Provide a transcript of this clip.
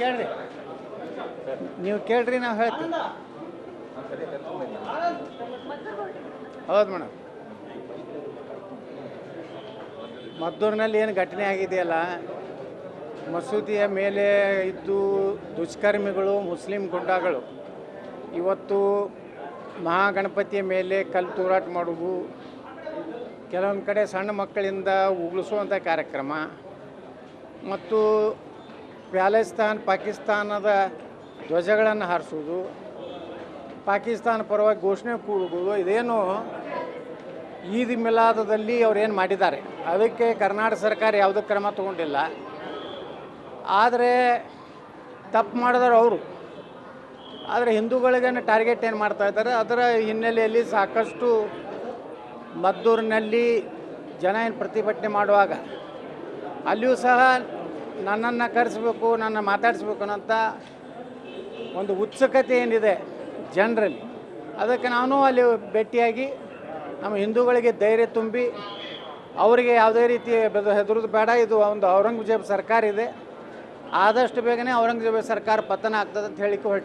ಕೇಳ್ರಿ, ನೀವು ಕೇಳ್ರಿ, ನಾವು ಹೇಳ್ತೀವಿ. ಹೌದು ಮೇಡಮ್, ಮದ್ದೂರಿನಲ್ಲಿ ಏನು ಘಟನೆ ಆಗಿದೆಯಲ್ಲ, ಮಸೂದಿಯ ಮೇಲೆ ಇದ್ದು ದುಷ್ಕರ್ಮಿಗಳು ಮುಸ್ಲಿಂ ಗುಂಡಾಗಳು ಇವತ್ತು ಮಹಾಗಣಪತಿಯ ಮೇಲೆ ಕಲ್ಲು ತೂರಾಟ ಮಾಡೋದು, ಕೆಲವೊಂದು ಕಡೆ ಸಣ್ಣ ಮಕ್ಕಳಿಂದ ಉಗುಳಿಸುವಂಥ ಕಾರ್ಯಕ್ರಮ ಮತ್ತು ಪಾಕಿಸ್ತಾನದ ಧ್ವಜಗಳನ್ನು ಹಾರಿಸೋದು, ಪಾಕಿಸ್ತಾನ ಪರವಾಗಿ ಘೋಷಣೆ ಕೂಗುವುದು, ಇದೇನು ಈದ್ ಮಿಲಾದದಲ್ಲಿ ಅವ್ರೇನು ಮಾಡಿದ್ದಾರೆ ಅದಕ್ಕೆ ಕರ್ನಾಟಕ ಸರ್ಕಾರ ಯಾವುದೇ ಕ್ರಮ ತಗೊಂಡಿಲ್ಲ. ಆದರೆ ತಪ್ಪು ಮಾಡಿದವರು ಅವರು. ಆದರೆ ಹಿಂದೂಗಳಿಗೆ ಟಾರ್ಗೆಟ್ ಏನು ಮಾಡ್ತಾ ಇದ್ದಾರೆ, ಅದರ ಹಿನ್ನೆಲೆಯಲ್ಲಿ ಸಾಕಷ್ಟು ಮದ್ದೂರಿನಲ್ಲಿ ಜನ ಏನು ಪ್ರತಿಭಟನೆ ಮಾಡುವಾಗ ಅಲ್ಲಿಯೂ ಸಹ ನನ್ನನ್ನು ಕರೆಸಬೇಕು, ನನ್ನ ಮಾತಾಡಿಸ್ಬೇಕು ಅನ್ನೋಂಥ ಒಂದು ಉತ್ಸುಕತೆ ಏನಿದೆ ಜನರಲ್ಲಿ, ಅದಕ್ಕೆ ನಾನು ಅಲ್ಲಿ ಭೇಟಿಯಾಗಿ ನಮ್ಮ ಹಿಂದೂಗಳಿಗೆ ಧೈರ್ಯ ತುಂಬಿ ಅವರಿಗೆ ಯಾವುದೇ ರೀತಿ ಹೆದರೋದು ಬೇಡ, ಇದು ಒಂದು ಔರಂಗಜೇಬ್ ಸರ್ಕಾರ ಇದೆ, ಆದಷ್ಟು ಬೇಗನೆ ಔರಂಗಜೇಬ ಸರ್ಕಾರ ಪತನ ಆಗ್ತದೆ ಅಂತ ಹೇಳಿಕ್ಕೆ ಹೊರಟು.